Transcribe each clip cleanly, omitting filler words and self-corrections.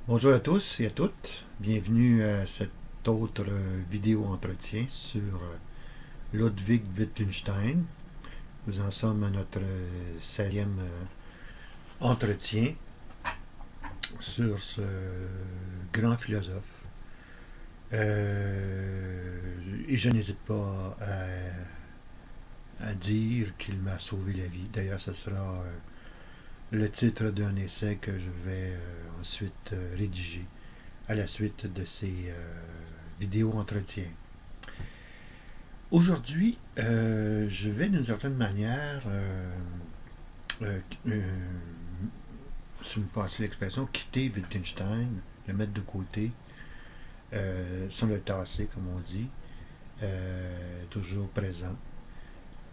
Bonjour à tous et à toutes. Bienvenue à cette autre vidéo entretien sur Ludwig Wittgenstein. Nous en sommes à notre 16e entretien sur ce grand philosophe. Et je n'hésite pas à dire qu'il m'a sauvé la vie. D'ailleurs, ce sera le titre d'un essai que je vais ensuite rédiger à la suite de ces vidéos entretiens. Aujourd'hui, je vais d'une certaine manière, euh, euh, si vous me passez l'expression, quitter Wittgenstein, le mettre de côté, sans le tasser, comme on dit, toujours présent.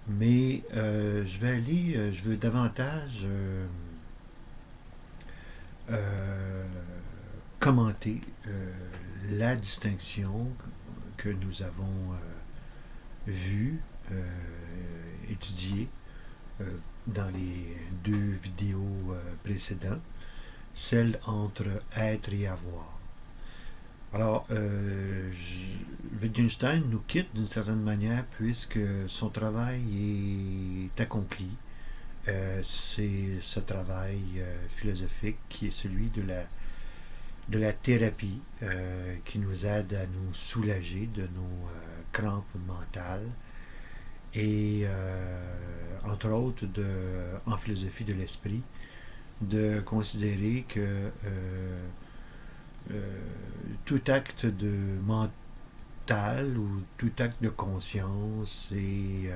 Mais je vais aller, je veux davantage euh, commenter la distinction que nous avons vue, étudiée dans les deux vidéos précédentes, celle entre être et avoir. Alors, Wittgenstein nous quitte d'une certaine manière puisque son travail est accompli. C'est ce travail philosophique qui est celui de la thérapie qui nous aide à nous soulager de nos crampes mentales et entre autres en philosophie de l'esprit de considérer que tout acte de mental ou tout acte de conscience est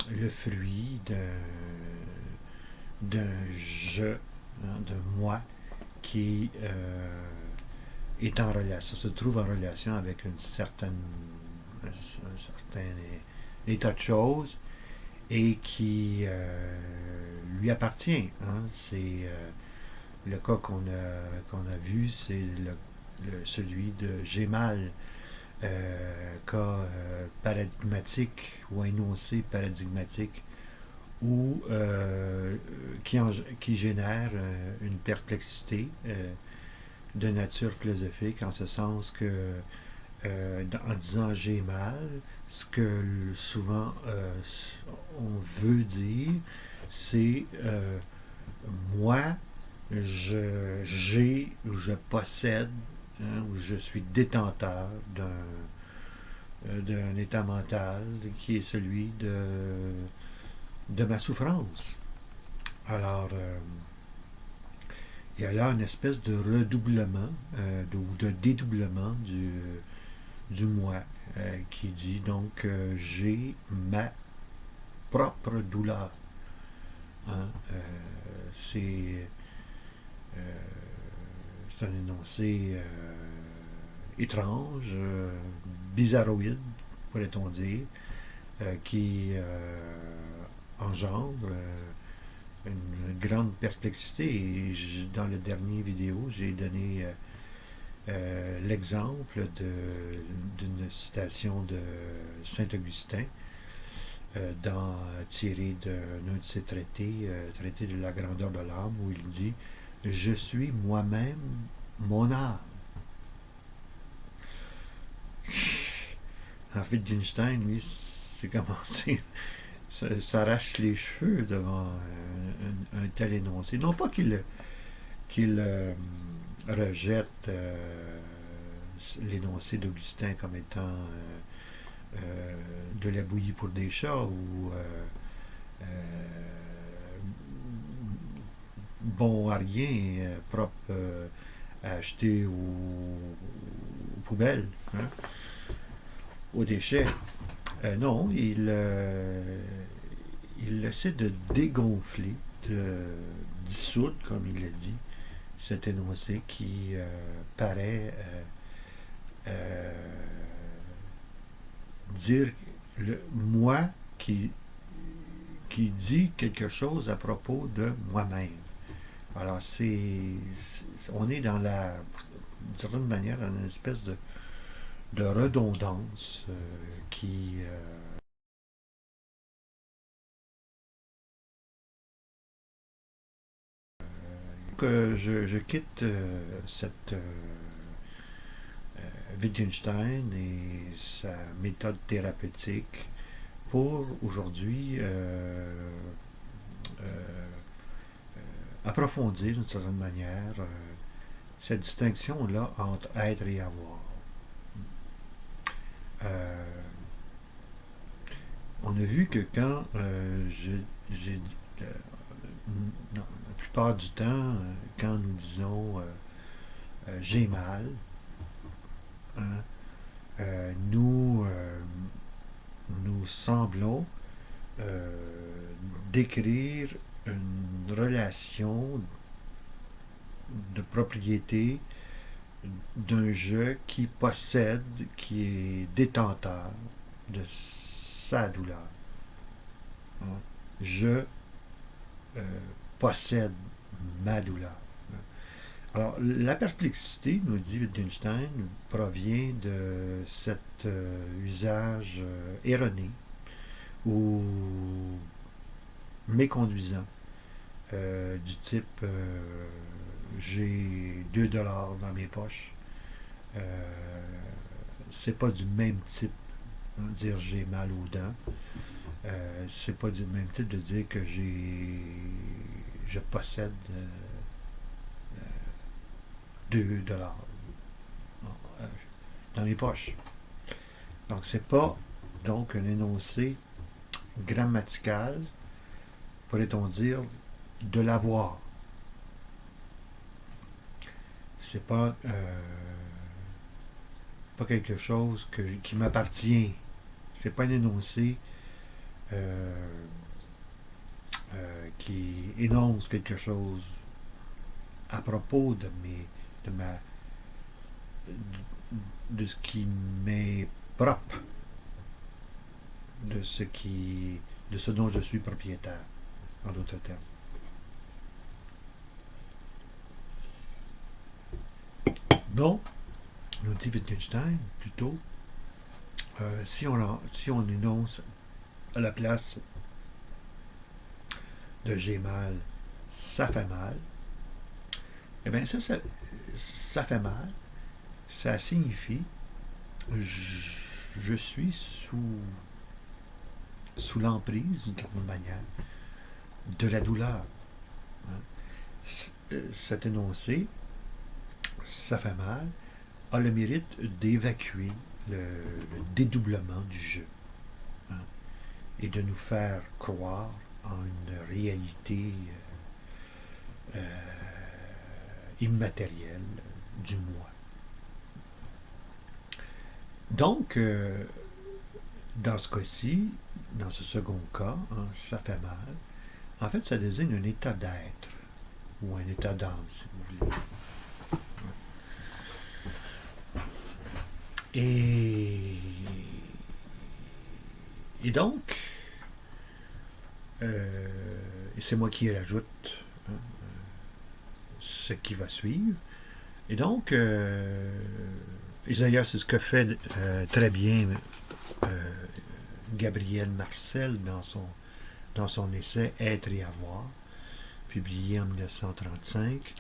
le fruit d'un je, hein, d'un moi qui est en relation, se trouve en relation avec un certain état de choses et qui lui appartient. Hein. C'est le cas qu'on a vu, c'est celui de J'ai mal, cas paradigmatique ou énoncé paradigmatique ou qui génère une perplexité de nature philosophique en ce sens que en disant j'ai mal, ce que souvent on veut dire, c'est moi, j'ai ou je possède hein, ou je suis détenteur d'un état mental qui est celui de ma souffrance. Alors, il y a là une espèce de redoublement ou de dédoublement du moi qui dit donc j'ai ma propre douleur. Hein, c'est euh, c'est un énoncé étrange, bizarroïde, pourrait-on dire, qui engendre une grande perplexité. Et dans la dernière vidéo, j'ai donné l'exemple d'une citation de Saint-Augustin tiré d'un de ses traités, traité de la grandeur de l'âme, où il dit je suis moi-même mon âme. En fait, Wittgenstein, lui, c'est comment dire, s'arrache les cheveux devant un tel énoncé. Non pas qu'il rejette l'énoncé d'Augustin comme étant de la bouillie pour des chats ou bon à rien, propre à acheter aux poubelles, hein, aux déchets. Non, il essaie de dégonfler, de dissoudre, comme il l'a dit, cet énoncé qui paraît euh, dire le moi qui dit quelque chose à propos de moi-même. Alors, on est dans d'une certaine manière, dans une espèce de redondance donc, je quitte cette Wittgenstein et sa méthode thérapeutique pour aujourd'hui approfondir d'une certaine manière cette distinction-là entre être et avoir. Euh, on a vu que quand j'ai euh, non, la plupart du temps, quand nous disons j'ai mal, hein, nous semblons décrire une relation de propriété d'un je qui possède, qui est détenteur de sa douleur. Hein. Je euh, possède ma douleur. Alors, la perplexité, nous dit Wittgenstein, provient de cet usage erroné ou méconduisant du type j'ai 2 $ dans mes poches. Euh, c'est pas du même type de dire j'ai mal aux dents. C'est pas du même type de dire que je possède 2 $ dans mes poches. Donc c'est pas donc un énoncé grammatical, pourrait-on dire, de l'avoir. C'est pas quelque chose qui m'appartient. C'est pas un énoncé qui énonce quelque chose à propos de ce qui m'est propre, de ce dont je suis propriétaire, en d'autres termes. Donc, nous dit Wittgenstein, plutôt, si on énonce à la place de j'ai mal, ça fait mal, eh bien ça fait mal, ça signifie je suis sous l'emprise, d'une certaine manière, de la douleur. Hein. Cet énoncé, ça fait mal, a le mérite d'évacuer le dédoublement du jeu, hein, et de nous faire croire en une réalité immatérielle du moi. Donc, dans ce cas-ci, dans ce second cas, hein, ça fait mal, en fait, ça désigne un état d'être, ou un état d'âme, si vous voulez. Et donc, et c'est moi qui rajoute hein, ce qui va suivre. Et donc, et d'ailleurs, c'est ce que fait très bien Gabriel Marcel dans son essai Être et avoir, publié en 1935.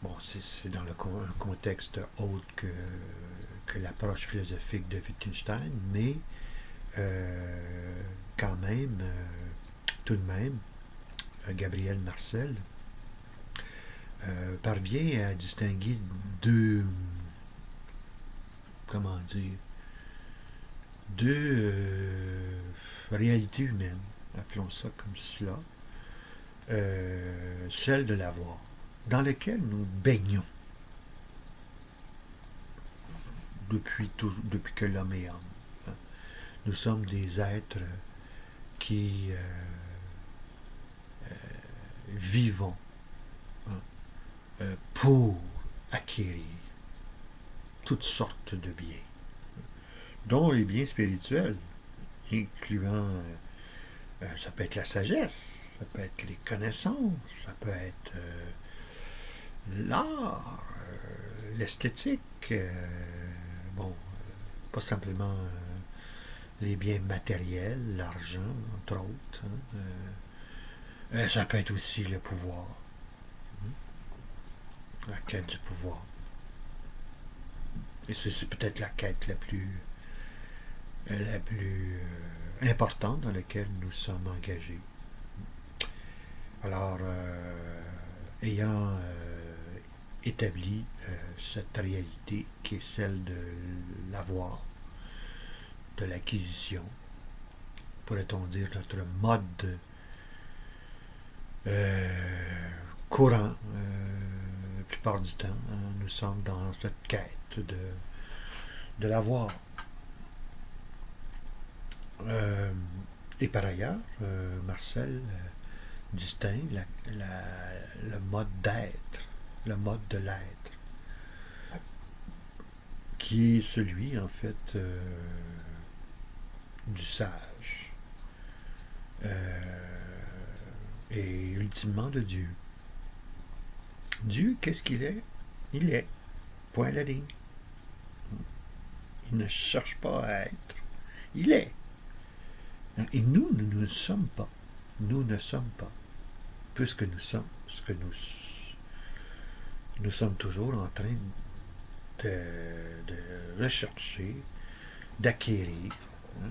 Bon, c'est dans un contexte autre que l'approche philosophique de Wittgenstein, mais quand même, tout de même, Gabriel Marcel parvient à distinguer comment dire, deux réalités humaines, appelons ça comme cela, celle de l'avoir, dans laquelle nous baignons depuis que l'homme est homme. Nous sommes des êtres qui vivons pour acquérir toutes sortes de biens, dont les biens spirituels, incluant, ça peut être la sagesse, ça peut être les connaissances, ça peut être l'art, l'esthétique, bon, pas simplement les biens matériels, l'argent, entre autres, hein, Ça peut être aussi le pouvoir, la quête du pouvoir. Et c'est peut-être la quête importante dans laquelle nous sommes engagés. Alors, ayant établi cette réalité qui est celle de l'avoir, de l'acquisition, pourrait-on dire notre mode courant, la plupart du temps, nous sommes dans cette quête de l'avoir. Euh, et par ailleurs, Marcel distingue le mode d'être, le mode de l'être, qui est celui, en fait, du sage, et ultimement de Dieu. Dieu, qu'est-ce qu'il est? Il est. Point à la ligne. Il ne cherche pas à être. Il est. Et nous ne sommes pas. Nous ne sommes pas. Puisque nous sommes ce que nous sommes toujours en train de rechercher, d'acquérir, hein,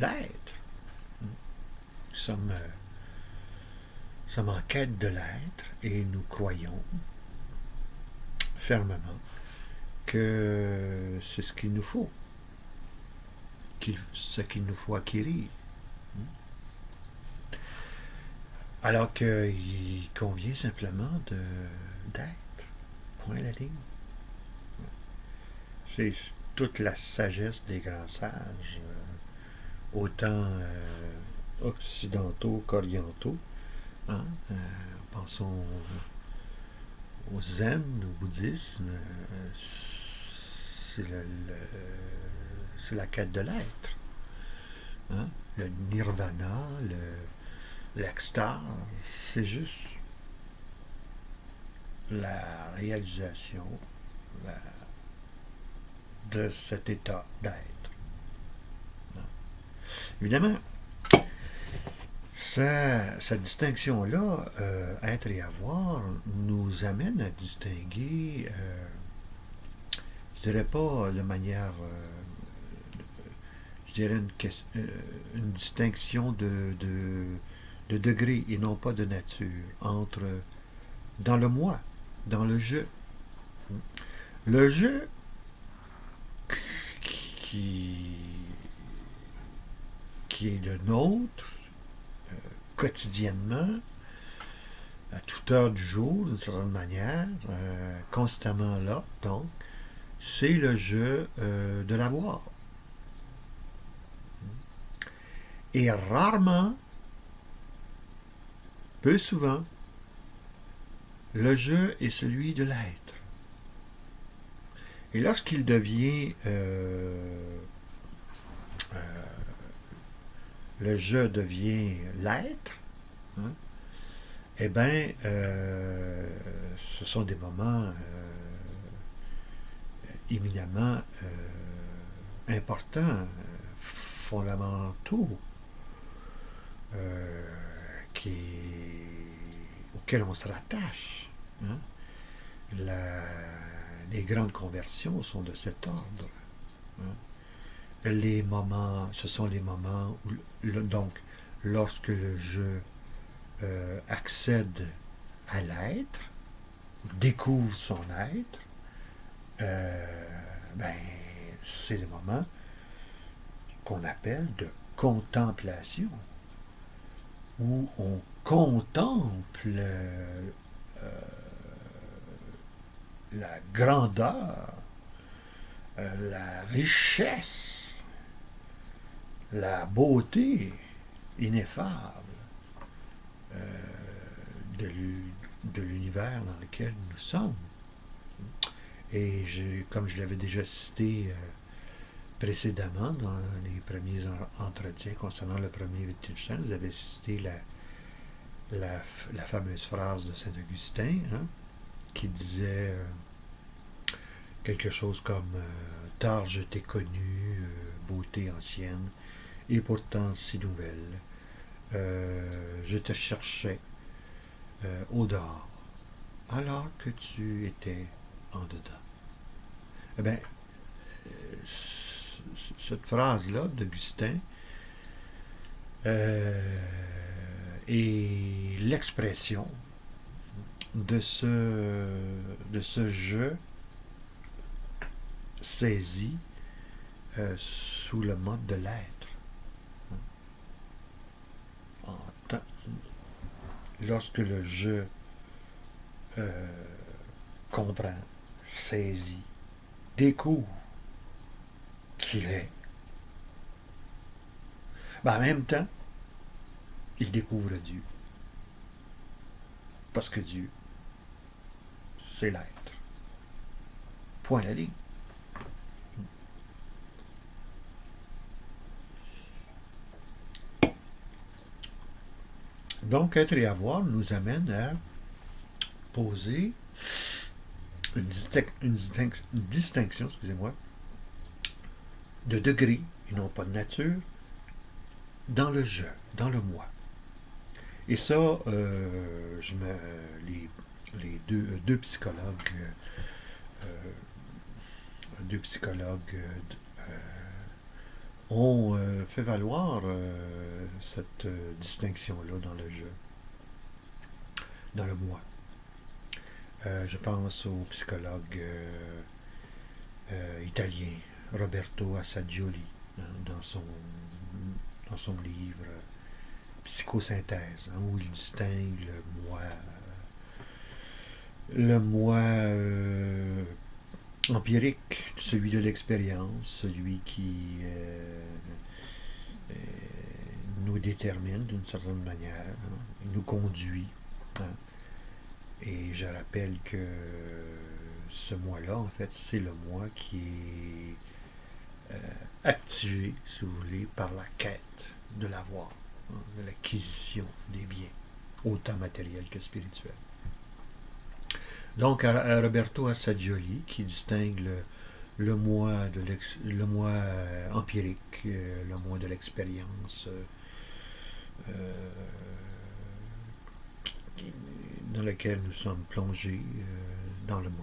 l'être. Nous sommes en quête de l'être et nous croyons fermement que c'est ce qu'il nous faut, ce qu'il nous faut acquérir. Alors qu'il convient simplement d'être. Point à la ligne. C'est toute la sagesse des grands sages, autant occidentaux qu'orientaux. Hein? Pensons au zen, au bouddhisme. C'est c'est la quête de l'être. Hein? Le nirvana, l'extase, c'est juste la réalisation de cet état d'être. Évidemment, cette distinction-là, être et avoir, nous amène à distinguer, je dirais pas de manière, je dirais une distinction de degré et non pas de nature, entre dans le moi, dans le je. Le je qui, qui est le nôtre, quotidiennement, à toute heure du jour, d'une certaine manière, constamment là, donc, c'est le jeu de l'avoir. Et rarement, peu souvent, le jeu est celui de l'être. Et lorsqu'il devient le je devient l'être, hein, eh bien, ce sont des moments éminemment importants, fondamentaux, qui, auxquels on se rattache. Hein. Les grandes conversions sont de cet ordre. Hein. Les moments, ce sont les moments où, donc, lorsque le je accède à l'être, découvre son être, ben, c'est le moment qu'on appelle de contemplation, où on contemple la grandeur, la richesse, la beauté ineffable de l'univers dans lequel nous sommes. Et comme je l'avais déjà cité précédemment dans les premiers entretiens concernant le premier Wittgenstein, vous avez cité la fameuse phrase de Saint-Augustin, hein, qui disait quelque chose comme tard je t'ai connu, beauté ancienne, et pourtant si nouvelle. je te cherchais au dehors, alors que tu étais en dedans. Eh bien, cette phrase-là d'Augustin euh, est l'expression de ce jeu saisi sous le mode de l'être. Lorsque le jeu euh, comprend, saisit, découvre qu'il est, ben en même temps, il découvre Dieu. Parce que Dieu, c'est l'être. Point à la ligne. Donc, être et avoir nous amène à poser une distinction, excusez-moi, de degré et non pas de nature dans le je, dans le moi. Et ça, les deux psychologues ont fait valoir cette distinction-là dans le je, dans le moi. Je pense au psychologue italien Roberto Assagioli hein, dans son livre Psychosynthèse, hein, où il distingue le moi empirique, celui de l'expérience, celui qui euh, nous détermine d'une certaine manière, hein, nous conduit. Hein. Et je rappelle que ce moi-là, en fait, c'est le moi qui est activé, si vous voulez, par la quête de l'avoir, hein, de l'acquisition des biens, autant matériels que spirituels. Donc, à Roberto Assagioli, qui distingue le moi, le moi empirique, le moi de l'expérience, dans lequel nous sommes plongés dans le monde.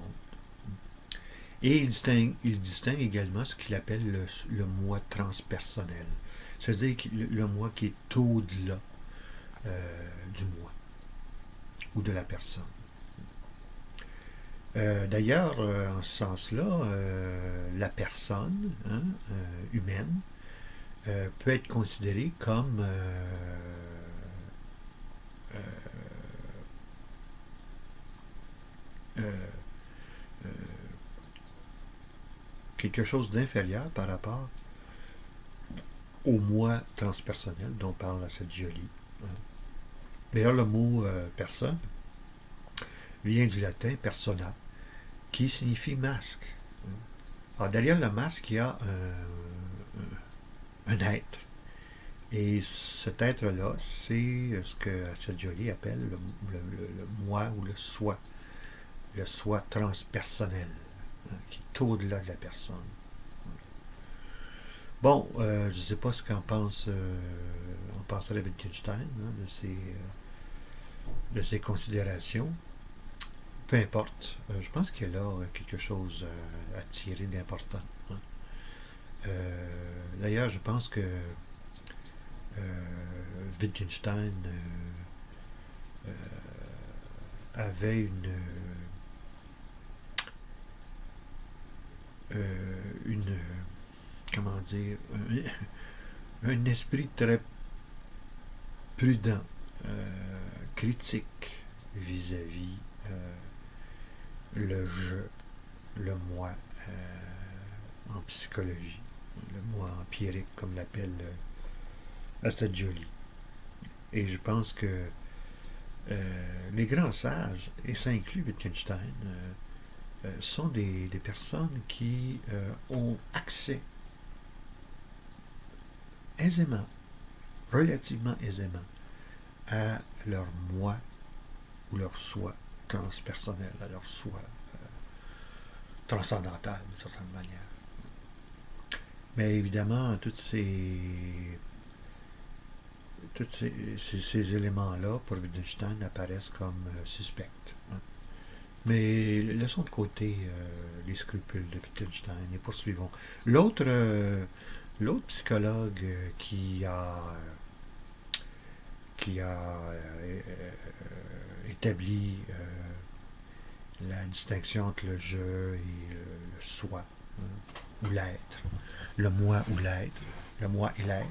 Et il distingue également ce qu'il appelle le moi transpersonnel, c'est-à-dire le moi qui est au-delà du moi ou de la personne. D'ailleurs, en ce sens-là, la personne hein, humaine peut être considérée comme euh, euh, quelque chose d'inférieur par rapport au moi transpersonnel dont parle cette jolie. Hein. D'ailleurs, le mot personne vient du latin persona, qui signifie masque. Alors, derrière le masque, il y a un être. Et cet être-là, c'est ce que Jolie appelle le moi ou le soi transpersonnel, hein, qui est au-delà de la personne. Bon, je ne sais pas ce qu'en pense, on penserait Wittgenstein hein, de ses considérations. Peu importe, je pense qu'il y a là quelque chose à tirer d'important. Hein. D'ailleurs, je pense que Wittgenstein avait une comment dire, un esprit très prudent, critique vis-à-vis le je, le moi en psychologie, le moi empirique, comme l'appelle Assagioli. Et je pense que les grands sages, et ça inclut Wittgenstein, sont des personnes qui ont accès aisément, relativement aisément, à leur moi ou leur soi transpersonnel, à leur soi transcendantal d'une certaine manière. Mais évidemment, tous ces éléments-là, pour Wittgenstein, apparaissent comme suspects. Hein. Mais laissons de côté les scrupules de Wittgenstein et poursuivons. L'autre psychologue qui a établi la distinction entre le je et le soi, hein, ou l'être, le moi ou l'être, le moi et l'être,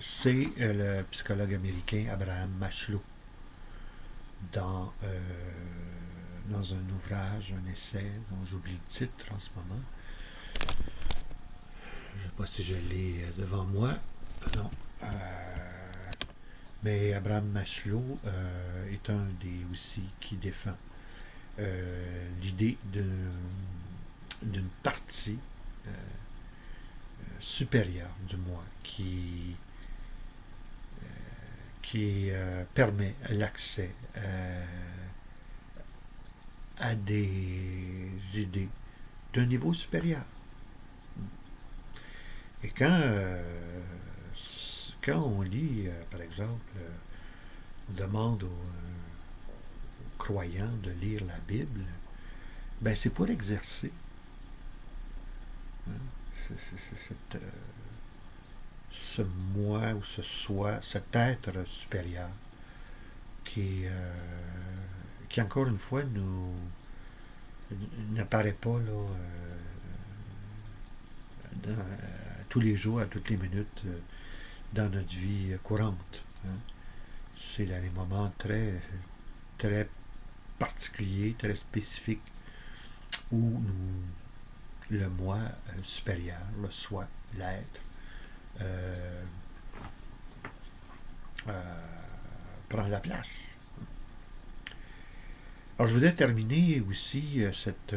c'est le psychologue américain Abraham Maslow dans un ouvrage, un essai dont j'oublie le titre en ce moment. Je ne sais pas si je l'ai devant moi. Non. Mais Abraham Maslow est un des aussi qui défend l'idée d'une partie supérieure du moi qui permet l'accès à des idées d'un niveau supérieur. Et quand on lit, par exemple, on demande aux croyants de lire la Bible, ben c'est pour exercer, hein, ce moi ou ce soi, cet être supérieur qui encore une fois n'apparaît pas là, tous les jours, à toutes les minutes dans notre vie courante. Hein. C'est dans les moments très, très particuliers, très spécifiques où le moi supérieur, le soi, l'être, euh, prend la place. Alors je voudrais terminer aussi cette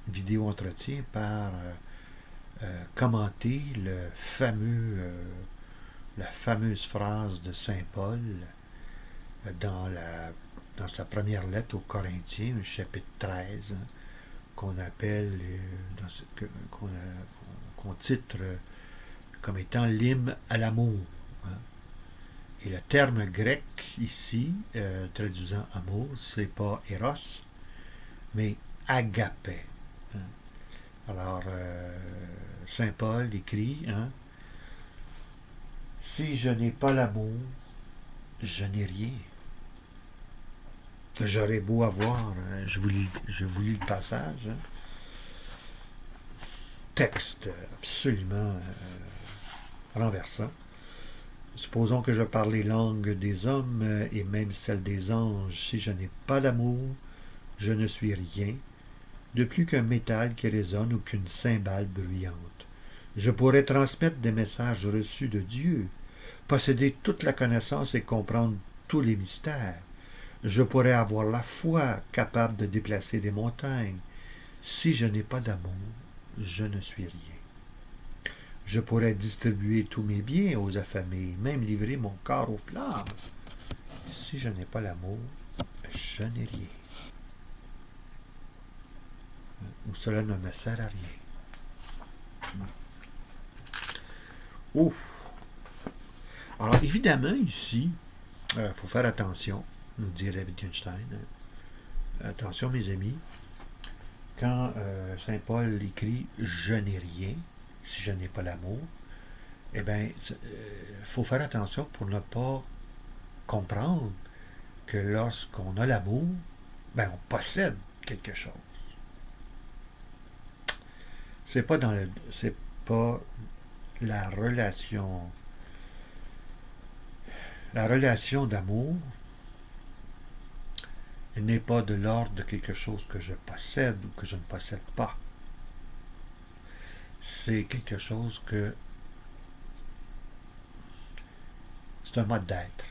vidéo entretien par commenter la fameuse phrase de Saint Paul dans sa première lettre aux Corinthiens, chapitre 13, hein, qu'on appelle, qu'on titre comme étant l'hymne à l'amour. Hein. Et le terme grec ici, traduisant amour, c'est pas éros, mais agapé. Hein. Alors, Saint Paul écrit, hein, si je n'ai pas l'amour, je n'ai rien. J'aurais beau avoir, hein, je vous lis le passage, hein, texte absolument renversant. Supposons que je parle les langues des hommes et même celles des anges. Si je n'ai pas d'amour, je ne suis rien, de plus qu'un métal qui résonne ou qu'une cymbale bruyante. Je pourrais transmettre des messages reçus de Dieu, posséder toute la connaissance et comprendre tous les mystères. Je pourrais avoir la foi capable de déplacer des montagnes. Si je n'ai pas d'amour, je ne suis rien. Je pourrais distribuer tous mes biens aux affamés, même livrer mon corps aux flammes. Si je n'ai pas l'amour, je n'ai rien. Ou cela ne me sert à rien. Ouf! Alors évidemment ici, il faut faire attention, nous dirait Wittgenstein. Attention mes amis, quand Saint Paul écrit « je n'ai rien », si je n'ai pas l'amour, eh bien, il faut faire attention pour ne pas comprendre que lorsqu'on a l'amour, ben, on possède quelque chose. C'est pas la relation. La relation d'amour n'est pas de l'ordre de quelque chose que je possède ou que je ne possède pas. C'est quelque chose que c'est un mode d'être.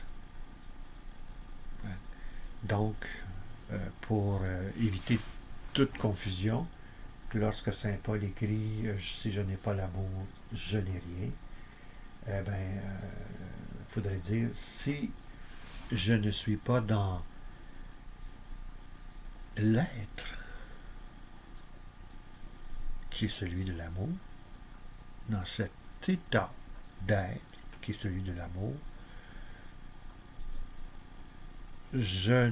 Donc, pour éviter toute confusion, lorsque Saint Paul écrit « Si je n'ai pas l'amour, je n'ai rien », eh bien, il faudrait dire « Si je ne suis pas dans l'être qui est celui de l'amour, dans cet état d'être, qui est celui de l'amour, je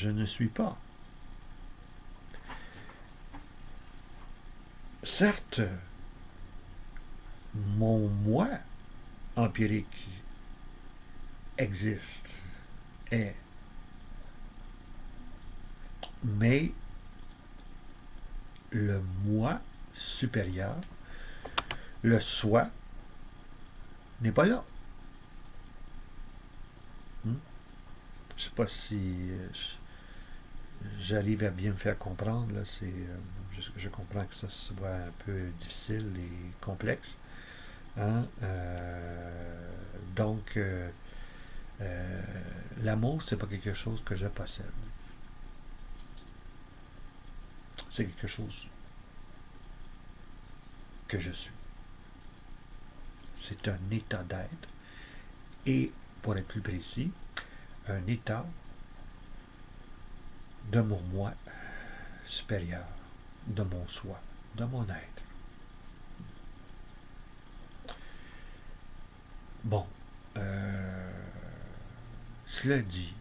ne suis pas. Certes, mon moi empirique existe, est, mais le moi supérieur, le soi, n'est pas là. Hmm? Je ne sais pas si j'arrive à bien me faire comprendre. Là, je comprends que ça soit un peu difficile et complexe. Hein? Donc, l'amour, c'est pas quelque chose que je possède. C'est quelque chose que je suis. C'est un état d'être et, pour être plus précis, un état de mon moi supérieur, de mon soi, de mon être. Bon, cela dit,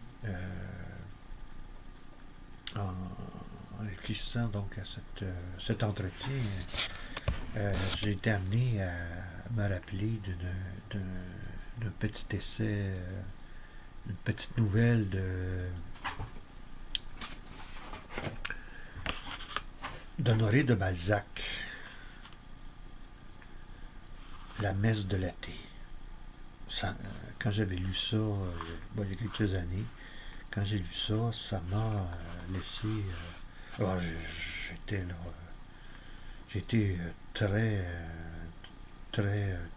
en réfléchissant donc à cet entretien, j'ai été amené à me rappeler d'un petit essai, une petite nouvelle d'Honoré de Balzac, La messe de l'athée. Quand j'avais lu ça, il y a quelques années, quand j'ai lu ça, ça m'a laissé. Alors, j'étais là. J'ai été très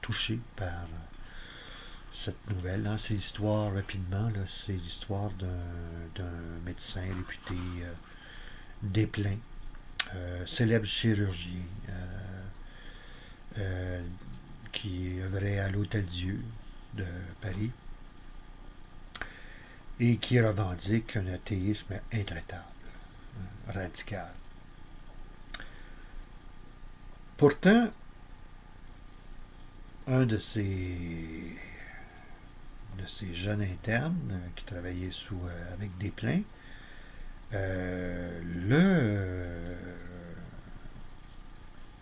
touché par cette nouvelle. Hein. C'est l'histoire, rapidement, là, c'est l'histoire d'un médecin réputé, Desplein, célèbre chirurgien, euh, qui œuvrait à l'Hôtel Dieu de Paris et qui revendique un athéisme intraitable, radical. Pourtant, un de ces jeunes internes qui travaillait avec Desplein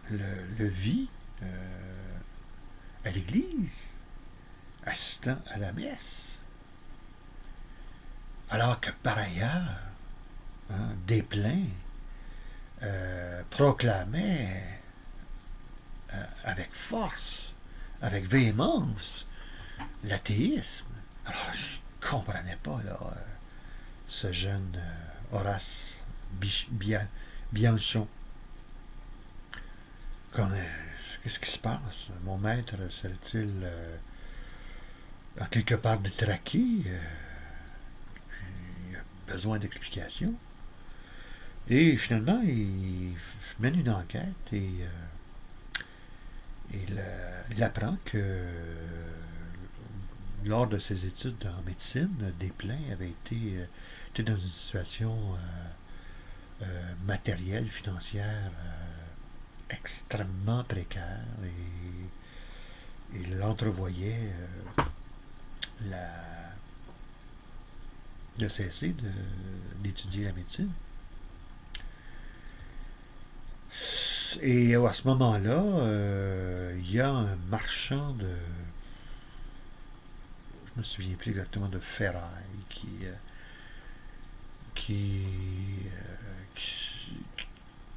le vit à l'église, assistant à la messe. Alors que par ailleurs, hein, Desplein proclamait avec force, avec véhémence, l'athéisme. Alors, je ne comprenais pas là, ce jeune Horace Bianchon. Qu'est-ce qui se passe? Mon maître serait-il en quelque part détraqué? Il a besoin d'explications. Et finalement, il mène une enquête et il apprend que lors de ses études en médecine, Desplein avait été dans une situation matérielle, financière extrêmement précaire et il entrevoyait de cesser d'étudier la médecine. Et à ce moment-là, il y a un marchand je me souviens plus exactement, de ferraille qui,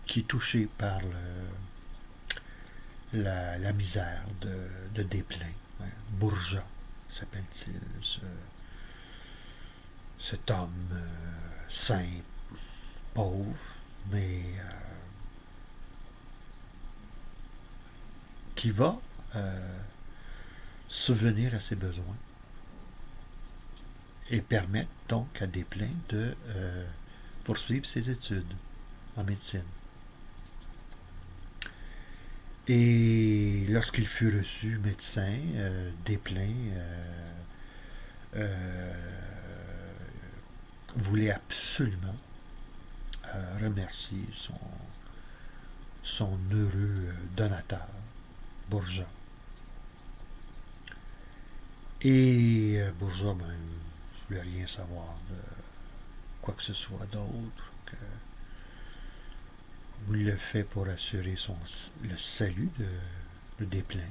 qui est touché par la misère de Desplein. Ouais. Bourgeat s'appelle-t-il, cet homme simple, pauvre, mais qui va subvenir à ses besoins et permettre donc à Desplein de poursuivre ses études en médecine. Et lorsqu'il fut reçu médecin, Desplein voulait absolument remercier son heureux donateur Bourgeat. Et Bourgeat, ben, je voulais rien savoir de quoi que ce soit d'autre que il le fait pour assurer le salut de Desplein.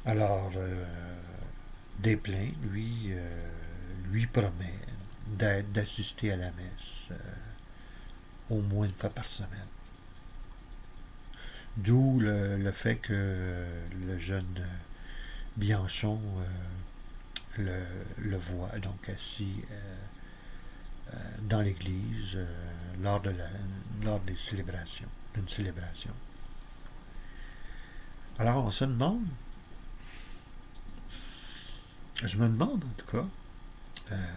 Alors, Desplein, lui promet d'assister à la messe au moins une fois par semaine. D'où le fait que le jeune Bianchon le voit donc assis dans l'église lors des célébrations, d'une célébration. Alors on se demande, je me demande en tout cas, euh,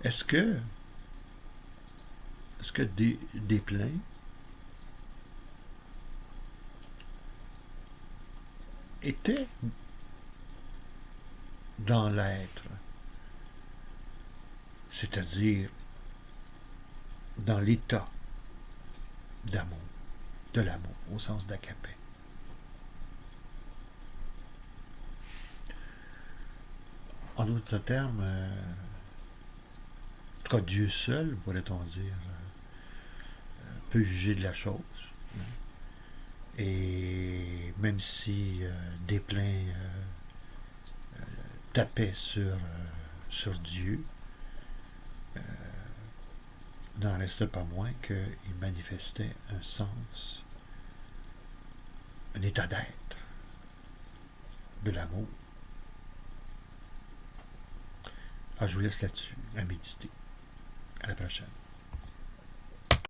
est-ce que Desplein était dans l'être, c'est-à-dire dans l'état d'amour, de l'amour, au sens d'Acapé. En d'autres termes, en tout cas Dieu seul, pourrait-on dire, peut juger de la chose. Et même si Desplein tapait sur Dieu, n'en reste pas moins qu'il manifestait un sens, un état d'être, de l'amour. Alors je vous laisse là-dessus, à méditer. À la prochaine.